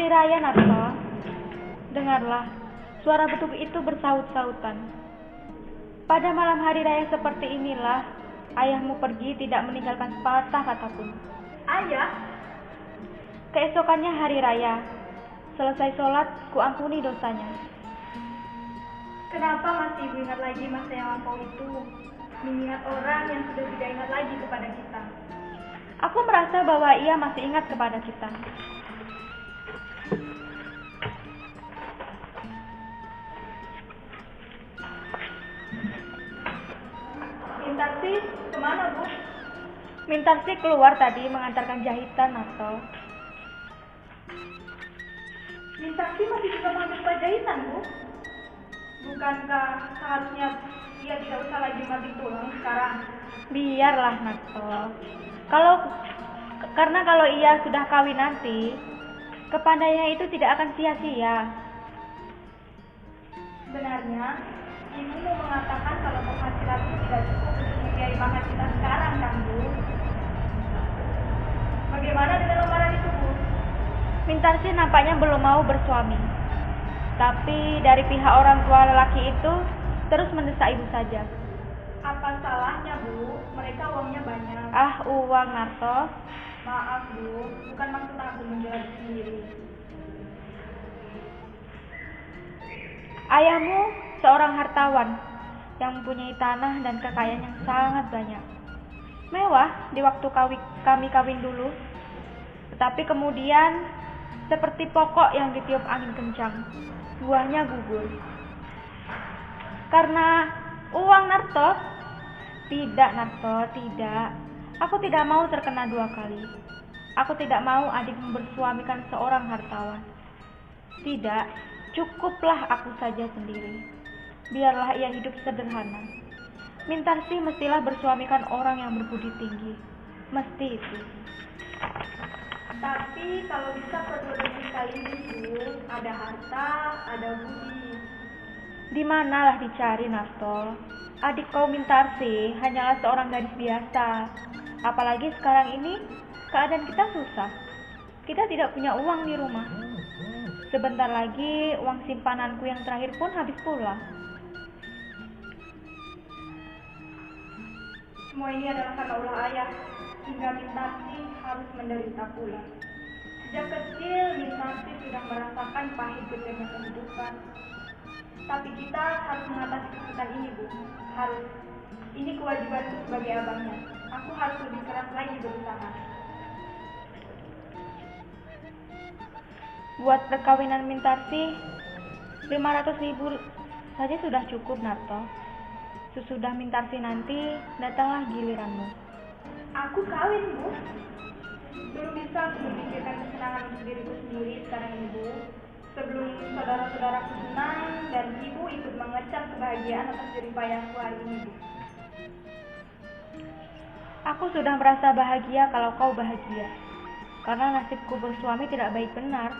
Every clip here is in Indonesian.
hari raya, Narto. Dengarlah, suara beduk itu bersaut-sautan. Pada malam hari raya seperti inilah, ayahmu pergi tidak meninggalkan sepatah kata pun. Ayah? Keesokannya hari raya. Selesai sholat, kuampuni dosanya. Kenapa masih ibu ingat lagi masa yang lampau itu? Mengingat orang yang sudah tidak ingat lagi kepada kita. Aku merasa bahwa ia masih ingat kepada kita. Mintarsi, kemana Bu? Mintarsi keluar tadi mengantarkan jahitan, Narto. Mintarsi masih juga mengambil jahitan Bu? Bukankah seharusnya ia tidak usah lagi mati tulang sekarang? Biarlah, Narto. Karena kalau ia sudah kawin nanti, kepandaiannya itu tidak akan sia-sia. Sebenarnya, ibu mau mengatakan kalau penghasilanmu tidak cukup untuk membiayai makan kita sekarang, kan Bu? Bagaimana dengan lamaran itu, Bu? Mintarsi nampaknya belum mau bersuami. Tapi dari pihak orang tua lelaki itu terus mendesak ibu saja. Apa salahnya, Bu? Mereka uangnya banyak. Ah, uang, Narto. Maaf, Bu. Bukan maksud aku menjual sendiri. Ayahmu seorang hartawan yang mempunyai tanah dan kekayaan yang sangat banyak. Mewah di waktu kami kawin dulu. Tetapi kemudian seperti pokok yang ditiup angin kencang, buahnya gugur. Karena uang, Narto? Tidak, Narto, tidak. Aku tidak mau terkena dua kali. Aku tidak mau adik membersuamikan seorang hartawan. Tidak, cukuplah aku saja sendiri. Biarlah ia hidup sederhana. Mintarsi mestilah bersuamikan orang yang berbudi tinggi. Mesti itu. Tapi kalau bisa kedua-duanya sekaligus, Bu. Ada harta, ada budi. Di manalah dicari, Narto? Adik kau Mintarsi hanyalah seorang gadis biasa. Apalagi sekarang ini keadaan kita susah. Kita tidak punya uang di rumah. Sebentar lagi uang simpananku yang terakhir pun habis pula. Semua ini adalah karena ulah ayah, hingga Mintarsi harus menderita pula. Sejak kecil, Mintarsi sudah merasakan pahit getirnya kehidupan. Tapi kita harus mengatasi kesulitan ini, Bu. Harus. Ini kewajibanku sebagai abangnya. Aku harus lebih keras lagi berusaha. Buat perkawinan Mintarsi, 500.000 saja sudah cukup, Narto. Sesudah Mintarsi nanti, datanglah giliranmu. Aku kawin, Bu. Belum bisa aku memikirkan kesenangan untuk diriku sendiri sekarang ini, Bu. Sebelum saudara-saudaraku senang dan ibu ikut mengecap kebahagiaan atas jeripayahku hari ini, Bu. Aku sudah merasa bahagia kalau kau bahagia. Karena nasibku bersuami tidak baik benar.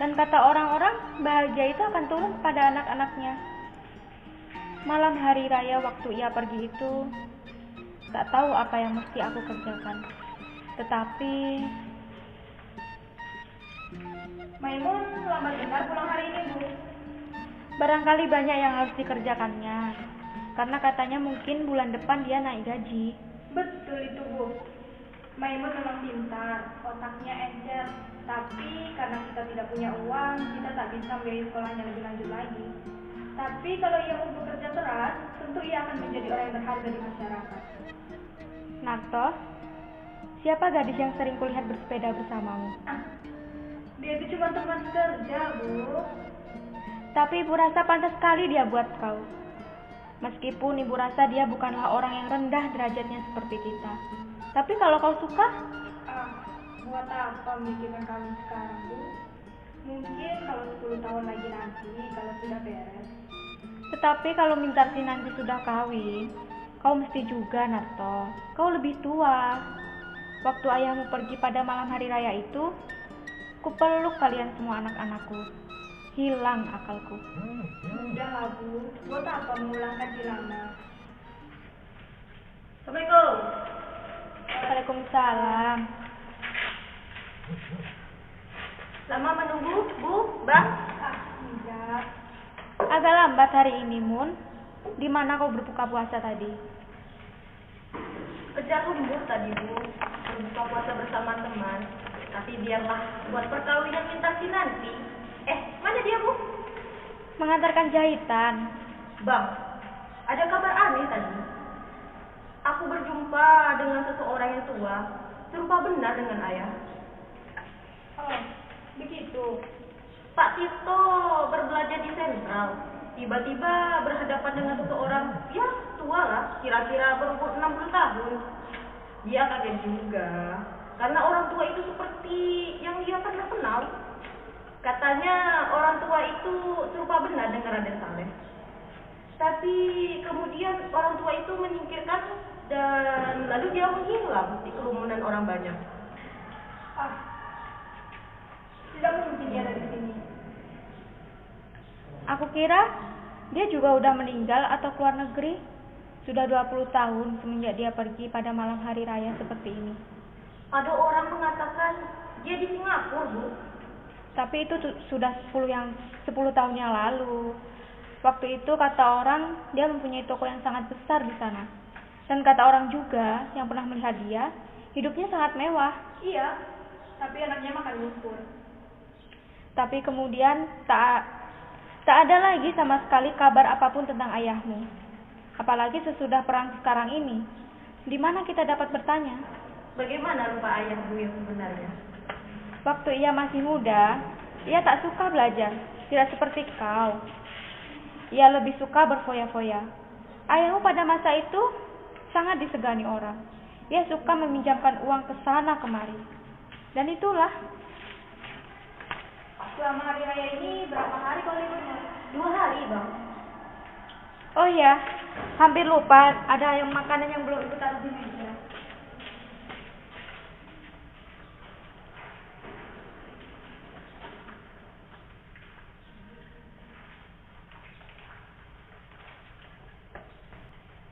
Dan kata orang-orang, bahagia itu akan turun pada anak-anaknya. Malam hari raya waktu ia pergi itu, tak tahu apa yang mesti aku kerjakan. Tetapi Maimun lambat benar pulang hari ini, Bu. barangkali banyak yang harus dikerjakannya. Karena katanya mungkin bulan depan dia naik gaji. Betul itu, Bu. Maimun memang pintar, otaknya encer. Tapi karena kita tidak punya uang, kita tak bisa membiayai sekolahnya lebih lanjut lagi. Tapi kalau ia mau bekerja keras, tentu ia akan menjadi orang yang berharga di masyarakat. Narto, siapa gadis yang sering kulihat bersepeda bersamamu? Dia itu cuma teman kerja, Bu. Tapi ibu rasa pantas sekali dia buat kau. Meskipun ibu rasa dia bukanlah orang yang rendah derajatnya seperti kita. Tapi kalau kau suka, buat apa memikirkan kawin sekarang, Bu? Mungkin kalau 10 tahun lagi nanti, kalau sudah beres. tetapi kalau Mintarsi nanti sudah kawin, kau mesti juga, Narto. Kau lebih tua. Waktu ayahmu pergi pada malam hari raya itu, kupeluk kalian semua anak-anakku. Hilang akalku. Udahlah, Bu. Buat apa mengulangkan hilangnya? Assalamualaikum. Waalaikumsalam. Lama menunggu, Bu, Bang? Tidak. Agak lambat hari ini, Mun. Di mana kau berbuka puasa tadi? Kejar lembur tadi, Bu. Berbuka puasa bersama teman. Tapi biarlah buat perkawinan Mintasi nanti. Mana dia, Bu? Mengantarkan jahitan. Bang, ada kabar aneh tadi. Aku berjumpa dengan seseorang yang tua, serupa benar dengan ayah. Oh, begitu. Pak Tirto berbelanja di sentral. Tiba-tiba berhadapan dengan seseorang, ya tua lah, kira-kira berumur 60 tahun. Dia kaget juga, karena orang tua itu seperti yang dia pernah kenal. Katanya orang tua itu serupa benar dengan Raden Saleh. Tapi kemudian orang tua itu menyingkirkan dan lalu dia menghilang di kerumunan orang banyak. Tidak mungkin dia ada di sini. Aku kira dia juga udah meninggal atau keluar negeri. Sudah 20 tahun semenjak dia pergi pada malam hari raya seperti ini. Ada orang mengatakan dia di Singapura, Bu. Tapi itu sudah 10 tahun yang lalu. Waktu itu kata orang dia mempunyai toko yang sangat besar di sana. Dan kata orang juga yang pernah melihat dia, hidupnya sangat mewah. Iya, tapi anaknya makan lumpur. Tapi kemudian tak ada lagi sama sekali kabar apapun tentang ayahmu. Apalagi sesudah perang sekarang ini. Di mana kita dapat bertanya? Bagaimana rupa ayahmu yang sebenarnya? Waktu ia masih muda, ia tak suka belajar. Tidak seperti kau. Ia lebih suka berfoya-foya. Ayahmu pada masa itu sangat disegani orang. Ia suka meminjamkan uang ke sana kemari. Dan itulah. Selama hari raya ini berapa hari kau liburnya? 2 hari, Bang. Oh iya, hampir lupa. Ada yang makanan yang belum ikut taruh di meja.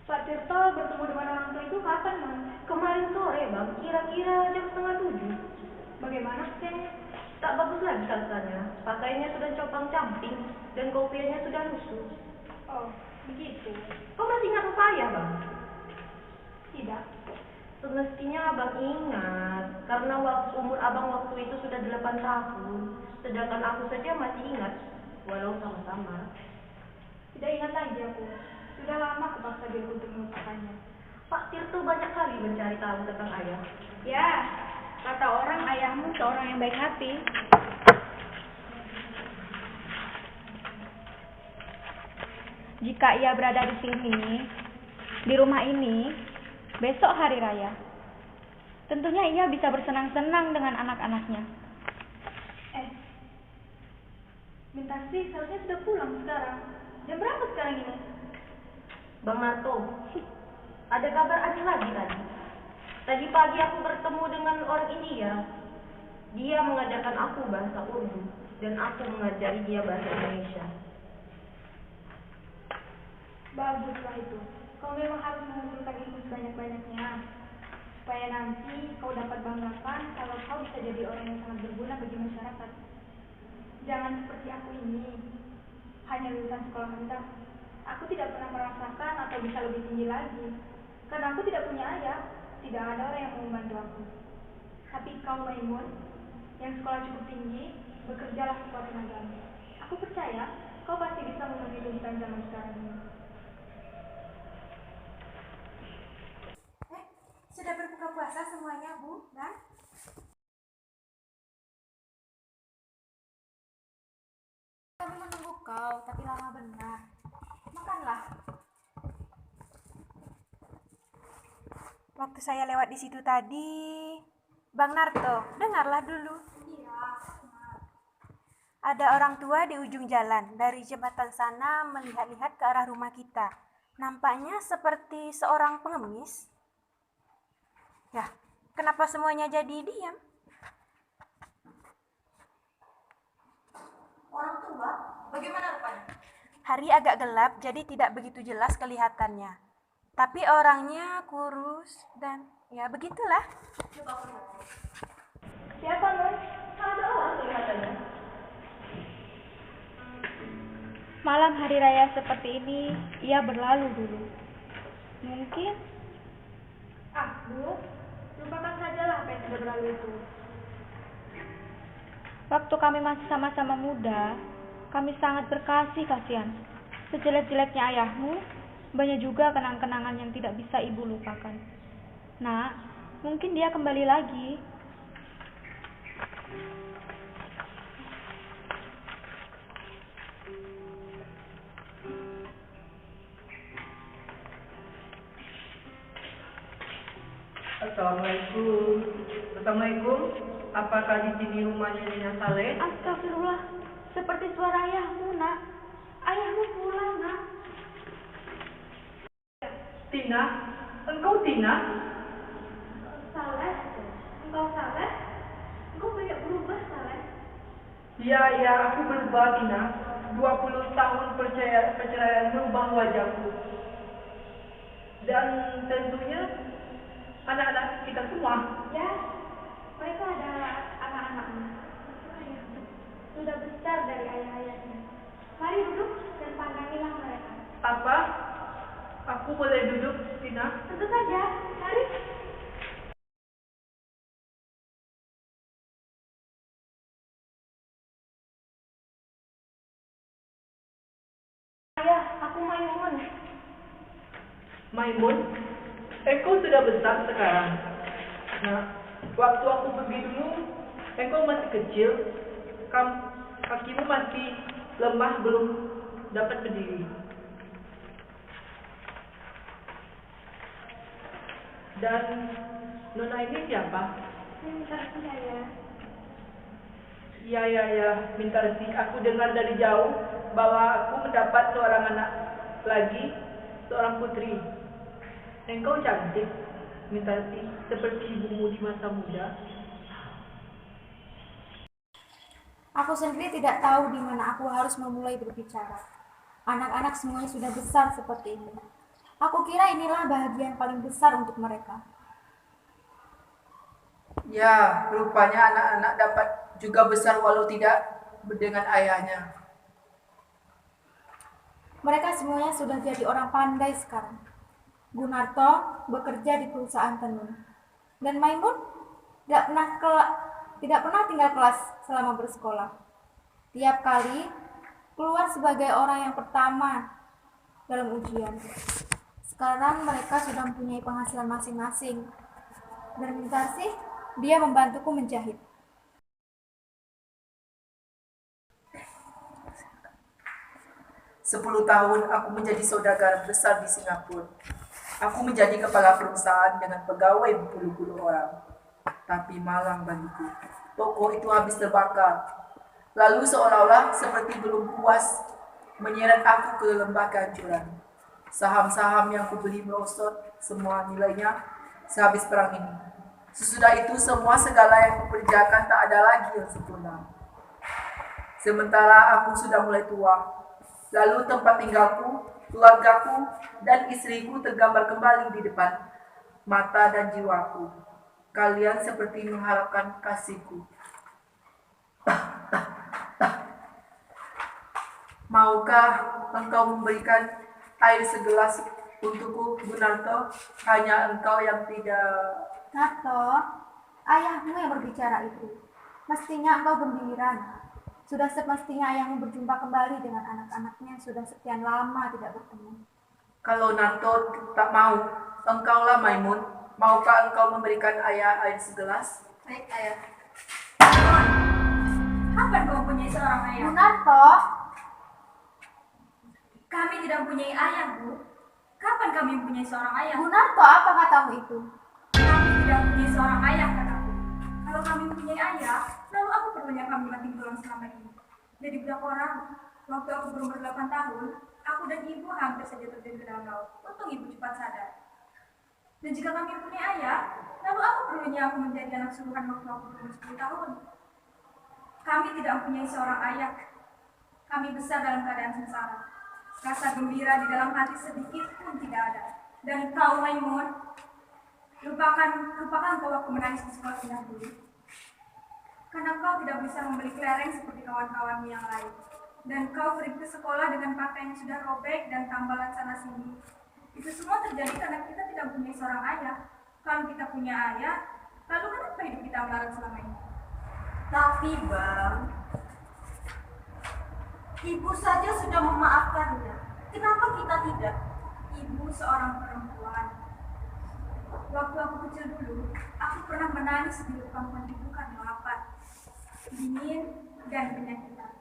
Pak Tirto bertemu dengan orang tua itu kapan, Mas? Kemarin sore, Bang. Kira-kira jam 6:30. Bagaimana, Ceng? Tak bagus lagi rasanya. Pakainya sudah compang-camping dan kopiahnya sudah lusuh. Oh, begitu. Kau masih ingat saya, Bang? Tidak. Semestinya Abang ingat, karena umur Abang waktu itu sudah 8 tahun. Sedangkan aku saja masih ingat, walau sama-sama. Tidak ingat lagi aku. Sudah lama aku paksa diri untuk melupakannya. Pak Tirto banyak kali mencari tahu tentang ayah. Ya, kata orang ayahmu seorang yang baik hati. Jika ia berada di sini, di rumah ini, besok hari raya, tentunya ia bisa bersenang-senang dengan anak-anaknya. Mintasi seharusnya sudah pulang sekarang. Jam berapa sekarang ini? Bang Narto, ada kabar aneh lagi tadi. Tadi pagi aku bertemu dengan orang India. Dia mengajarkan aku bahasa Urdu dan aku mengajari dia bahasa Indonesia. Baguslah itu. Kau memang harus mengumpulkan ilmu sebanyak-banyaknya, supaya nanti kau dapat banggakan kalau kau bisa jadi orang yang sangat berguna bagi masyarakat. Jangan seperti aku ini, hanya lulusan sekolah rendah. Aku tidak pernah merasakan atau bisa lebih tinggi lagi, karena aku tidak punya ayah, tidak ada orang yang mau membantu aku. Tapi kau, Maimun, yang sekolah cukup tinggi, bekerjalah sekuat tenagamu. Aku percaya kau pasti bisa memenuhi tuntutan zaman sekarang ini. Sudah berbuka puasa semuanya, Bu, Bang? Kami menunggu kau, tapi lama benar. Makanlah. Waktu saya lewat di situ tadi, Bang Narto, dengarlah dulu. Iya. Ada orang tua di ujung jalan, dari jembatan sana melihat-lihat ke arah rumah kita. Nampaknya seperti seorang pengemis. Ya, kenapa semuanya jadi diam? Orang tua? Bagaimana rupanya? Hari agak gelap, jadi tidak begitu jelas kelihatannya. Tapi orangnya kurus dan ya begitulah. Siapa, Nun? Ada orang kelihatannya. Malam hari raya seperti ini, ia berlalu dulu. Mungkin, Bu, lupakan sajalah apa yang sudah berlalu itu. waktu kami masih sama-sama muda, kami sangat berkasih kasihan. Sejelek-jeleknya ayahmu, banyak juga kenang-kenangan yang tidak bisa ibu lupakan. Nak, mungkin dia kembali lagi. Assalamualaikum. Assalamualaikum. Apakah di sini rumahnya Nyonya Saleh? Astagfirullah, seperti suara ayahmu, nak. Ayahmu pulang, nak. Tina? Engkau Tina? Saleh? Engkau Saleh? Engkau banyak berubah, Saleh. Ya, aku berubah Tina. 20 tahun perceraian merubah wajahku. Dan tentunya anak-anak kita semua. Ya, mereka adalah anak-anakmu. Sudah besar dari ayah-ayahnya. Mari duduk dan pandangilah mereka. Apa? Aku boleh duduk, Tina? Tentu saja, mari. Ayah, aku Maimun. Maimun, engkau sudah besar sekarang. Nah, waktu aku pergi dulu, engkau masih kecil. Kakimu masih lemah, belum dapat berdiri. Dan Nona ini siapa? Minta saya. Ya, minta resi. Aku dengar dari jauh bahwa aku mendapat seorang anak lagi, seorang putri. Engkau cantik, minta resi, seperti ibumu di masa muda. Aku sendiri tidak tahu di mana aku harus memulai berbicara. Anak-anak semuanya sudah besar seperti ini. Aku kira inilah bahagia yang paling besar untuk mereka. Ya, rupanya anak-anak dapat juga besar walau tidak dengan ayahnya. Mereka semuanya sudah jadi orang pandai sekarang. Gunarto bekerja di perusahaan tenun. Dan Maimun tidak pernah tinggal kelas selama bersekolah. Tiap kali keluar sebagai orang yang pertama dalam ujian. Sekarang mereka sudah mempunyai penghasilan masing-masing. Dan Mintarsih, dia membantuku menjahit. Sepuluh tahun aku menjadi saudagar besar di Singapura. Aku menjadi kepala perusahaan dengan pegawai berpuluh-puluh orang. Tapi malang bagiku, toko itu habis terbakar. Lalu seolah-olah seperti belum puas, menyeret aku ke lembah kehancuran. Saham-saham yang kubeli merosot, semua nilainya sehabis perang ini. Sesudah itu semua segala yang kukerjakan tak ada lagi yang sempurna. Sementara aku sudah mulai tua, lalu tempat tinggalku, keluargaku, dan istriku tergambar kembali di depan mata dan jiwaku. Kalian seperti mengharapkan kasihku. Maukah engkau memberikan air segelas untukku, Gunarto? Hanya engkau yang tidak... Narto, ayahmu yang berbicara itu. Mestinya engkau gembira. Sudah semestinya ayahmu berjumpa kembali dengan anak-anaknya yang sudah sekian lama tidak bertemu. Kalau Narto tak mau, engkaulah Maimun. Maukah engkau memberikan ayah air segelas? Baik, ayah. Kapan kau mempunyai seorang ayah? Gunarto, Kami tidak mempunyai ayah, Bu. Kapan kami mempunyai seorang ayah? Gunarto, apa katamu itu? Kami tidak mempunyai seorang ayah, kataku. Kalau kami mempunyai ayah, lalu apa perlunya kami mati tulang selama ini? Jadi budak orang, waktu aku berumur 8 tahun, aku dan ibu hampir saja terjun ke dalam laut. Untung ibu cepat sadar. Dan jika kami mempunyai ayah, lalu apa perlunya aku menjadi anak suruhan waktu aku berumur 10 tahun? Kami tidak mempunyai seorang ayah. Kami besar dalam keadaan sengsara. Rasa gembira di dalam hati sedikit pun tidak ada. Dan kau, Maimun, lupakan kau waktu menangis di sekolah pindah dulu. Karena kau tidak bisa membeli kelereng seperti kawan-kawanmu yang lain. Dan kau pergi ke sekolah dengan pakaian yang sudah robek dan tambalan sana sini. Itu semua terjadi karena kita tidak punya seorang ayah. Kalau kita punya ayah, lalu kenapa hidup kita melarat selama ini? Tapi Bang, ibu saja sudah memaafkannya. Kenapa kita tidak? Ibu seorang perempuan. Waktu aku kecil dulu, aku pernah menangis di depan ibu karena lapar, dingin, dan penyakitan.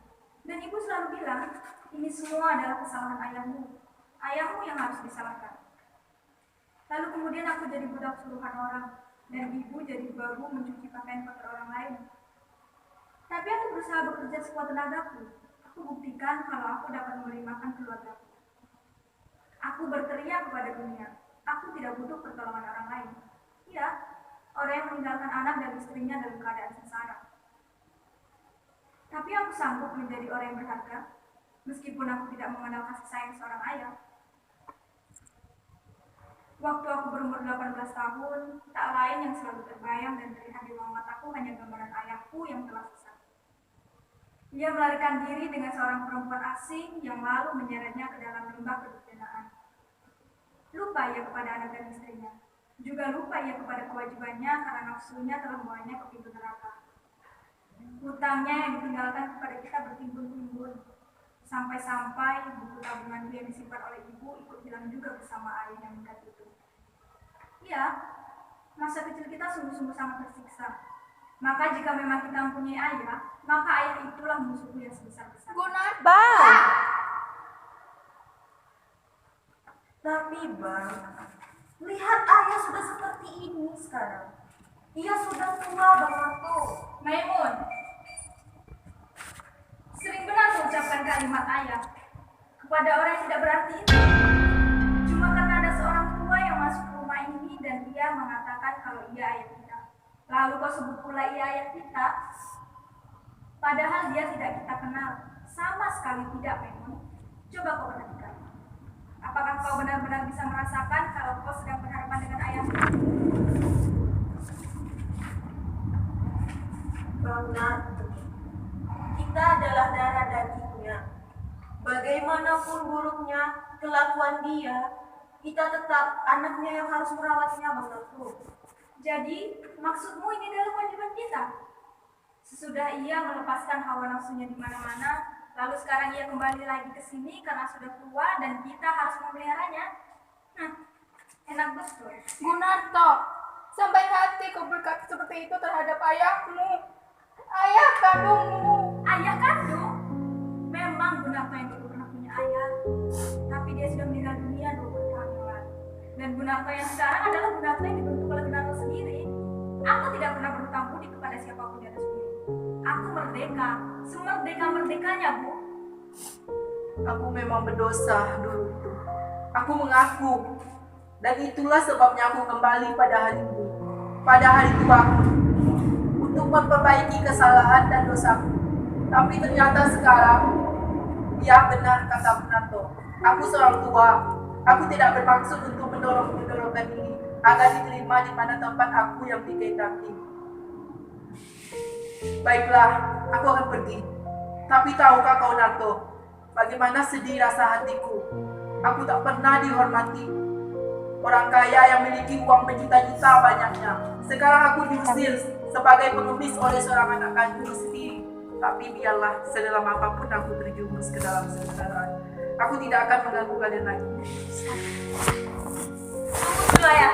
Dan ibu selalu bilang, ini semua adalah kesalahan ayahmu. Ayahmu yang harus disalahkan. Lalu kemudian aku jadi budak suruhan orang, dan ibu jadi babu mencuci pakaian kotor orang lain. Tapi aku berusaha bekerja sekuat tenagaku. Aku buktikan kalau aku dapat memberi makan keluargaku. Aku berteriak kepada dunia. Aku tidak butuh pertolongan orang lain. Ya, orang yang meninggalkan anak dan istrinya dalam keadaan sengsara. Tapi aku sanggup menjadi orang yang berharga, meskipun aku tidak mengenal kasih sayang seorang ayah. Waktu aku berumur 18 tahun, tak lain yang selalu terbayang dan terlihat di ruang mataku hanya gambaran ayahku yang telah sesat. Ia melarikan diri dengan seorang perempuan asing yang lalu menyeretnya ke dalam lembah kedurjanaan. Lupa ia kepada anak dan istrinya. Juga lupa ia kepada kewajibannya karena nafsunya telah membawanya ke pintu neraka. Hutangnya yang ditinggalkan kepada kita bertimbun-timbun. Sampai-sampai buku tabungan yang disimpan oleh ibu ikut hilang juga bersama ayah yang minggat itu. Ya, masa kecil kita sungguh-sungguh sangat tersiksa. Maka jika memang kita mempunyai ayah, maka ayah itulah musuhku yang sebesar-besar. Bang. Tapi Bang, lihat ayah sudah seperti ini sekarang. Ia sudah tua Bang Marto. Maimun, sering benar mengucapkan kalimat ayah kepada orang yang tidak berarti itu. Cuma karena ada seorang tua yang masuk ke rumah ini dan ia mengatakan kalau ia ayah kita. Lalu kau sebut pula ia ayah kita, padahal dia tidak kita kenal. Sama sekali tidak, Maimun. Coba kau perhatikan. Apakah kau benar-benar bisa merasakan kalau kau sedang berhadapan dengan ayahmu? Bang Narto, kita adalah darah dagingnya. Bagaimanapun buruknya kelakuan dia, kita tetap anaknya yang harus merawatnya Bang Narto. Jadi, maksudmu ini adalah kewajiban kita? Sesudah ia melepaskan hawa nafsunya di mana-mana, lalu sekarang ia kembali lagi ke sini karena sudah tua dan kita harus memeliharanya. Enak betul. Gunarto, sampai hati kau berkata seperti itu terhadap ayahmu, ayah kandungmu. Ayah kandung? Memang Gunarto yang dulu pernah punya ayah, tapi dia sudah meninggal dunia 20 tahun yang lalu. Dan Gunarto yang sekarang adalah Gunarto yang dibentuk oleh Gunarto sendiri. Aku tidak pernah berhutang budi kepada siapapun di atas bumi. Aku merdeka, semerdeka-merdekanya, Bu. Aku memang berdosa dulu itu. Aku mengaku. Dan itulah sebabnya aku kembali pada hari ini. Pada hari tuaku. Untuk memperbaiki kesalahan dan dosaku. Tapi ternyata sekarang, ya benar kata Gunarto. Aku seorang tua. Aku tidak bermaksud untuk mendorong-mendorongkan ini agar diterima di mana tempat aku yang dikehendaki. Baiklah, aku akan pergi. Tapi tahukah kau Narto, bagaimana sedih rasa hatiku. Aku tak pernah dihormati. Orang kaya yang memiliki uang berjuta-juta banyaknya. Sekarang aku diusir sebagai pengemis oleh seorang anak kandung sendiri. Tapi biarlah, sedalam apapun aku terjumus ke dalam kesengsaraan, aku tidak akan mengganggu kalian lagi. Tunggu dulu ya.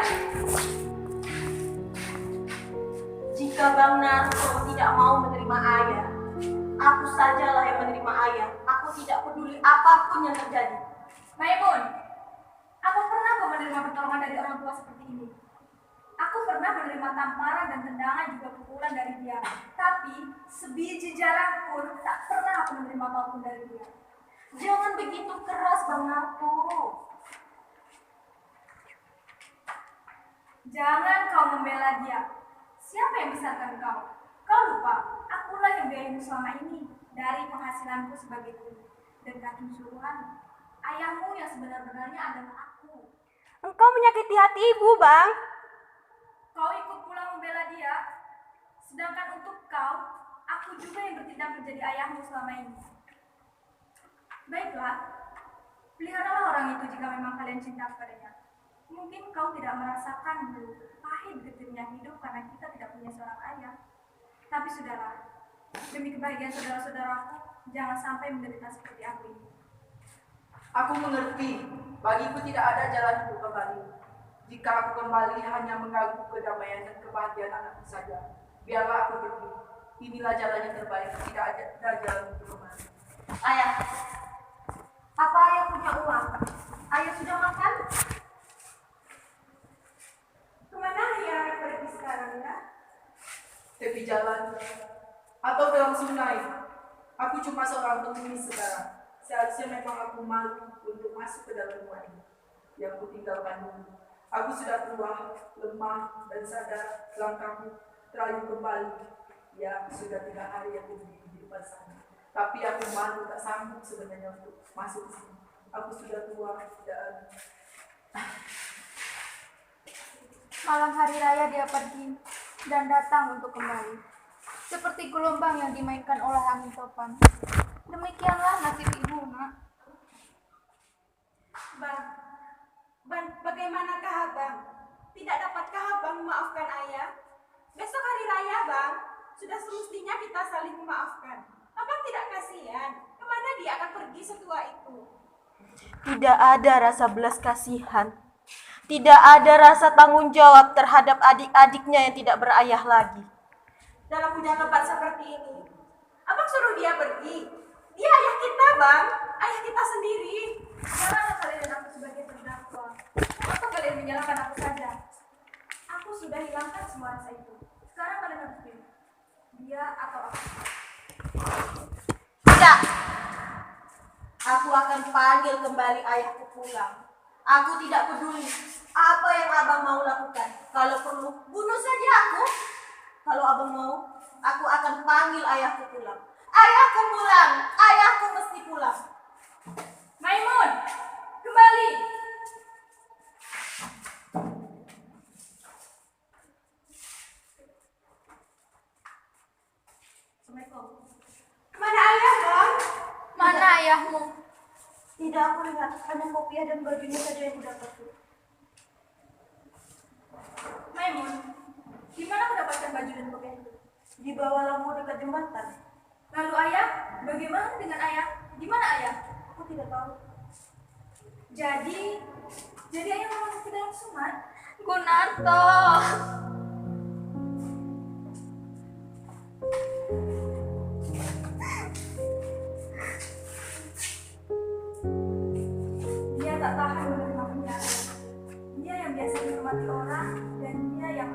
Jika Bang Narto tidak mau menerima ayah, aku sajalah yang menerima ayah. Aku tidak peduli apapun yang terjadi. Maimun, apa pernah kau menerima pertolongan dari orang tua seperti ini? Aku pernah menerima tamparan dan tendangan juga pukulan dari dia. Tapi sebiji jarak pun tak pernah aku menerima apapun dari dia. Jangan begitu keras Bang Narto. Jangan kau membela dia. Siapa yang besarkan kau? Kau lupa, akulah yang biayamu selama ini dari penghasilanku sebagai guru dan kaki suruhan. Ayahmu yang sebenar-benarnya adalah aku. Engkau menyakiti hati ibu, Bang. Kau ikut pulang membela dia, sedangkan untuk kau, aku juga yang bertindak menjadi ayahmu selama ini. Baiklah, peliharalah orang itu jika memang kalian cinta kepadanya. Mungkin kau tidak merasakan dulu pahit getirnya hidup karena kita tidak punya seorang ayah. Tapi sudahlah, demi kebahagiaan saudara-saudaraku, jangan sampai menderita seperti aku ini. Aku mengerti, bagiku tidak ada jalan untuk kembali. Jika aku kembali hanya mengganggu kedamaian dan kebahagiaan anakku saja, biarlah aku pergi. Inilah jalan yang terbaik, tidak ada jalan untuk kembali. Ayah, apa ayah punya uang? Ayah sudah makan? Kemana ayah pergi sekarang ya? Tepi jalan atau dalam sungai. Aku cuma seorang pengemis sekarang. Seharusnya memang aku malu untuk masuk ke dalam rumah ini yang kutinggalkan dulu. Aku sudah tua, lemah, dan sadar langkahku terayu kembali. Ya, sudah 3 hari aku berdiri di depan sana. Tapi aku malu, tak sanggup sebenarnya untuk masuk ke sini. Aku sudah tua dan Malam hari raya dia pergi dan datang untuk kembali. Seperti gelombang yang dimainkan oleh angin topan. Demikianlah nasib ibu, nak. Bang, bagaimanakah abang? Tidak dapatkah abang memaafkan ayah? Besok hari raya, bang. Sudah semestinya kita saling memaafkan. Abang tidak kasihan? Kemana dia akan pergi setua itu? Tidak ada rasa belas kasihan. Tidak ada rasa tanggung jawab terhadap adik-adiknya yang tidak berayah lagi. Dalam hujan lebat seperti ini, abang suruh dia pergi. Dia ayah kita, bang. Ayah kita sendiri. Janganlah kalian aku sebagai terdakwa. Kenapa kalian menyalahkan aku saja? Aku sudah hilangkan semua rasa itu. Sekarang kalian harus pilih. Dia atau aku. Tidak. Aku akan panggil kembali ayahku pulang. Aku tidak peduli apa yang abang mau lakukan. Kalau perlu, bunuh saja aku. Kalau abang mau, aku akan panggil ayahku pulang. Ayahku pulang. Ayahku mesti pulang. Maimun, kembali. Assalamualaikum. Kemana ayah, bang? Mana ayahmu? Tidak, aku lihat. Hanya kopiah dan bajunya saja yang kudapat. Maimun, di mana mendapatkan baju dan pakaian itu? Di bawah lampu dekat jembatan. Lalu ayah, bagaimana dengan ayah? Di mana ayah? Aku tidak tahu. Jadi ayah mau masuk ke dalam sungai? Gunarto. Dia tak tahan menerima penjara. Dia yang biasa dihormati orang dan dia yang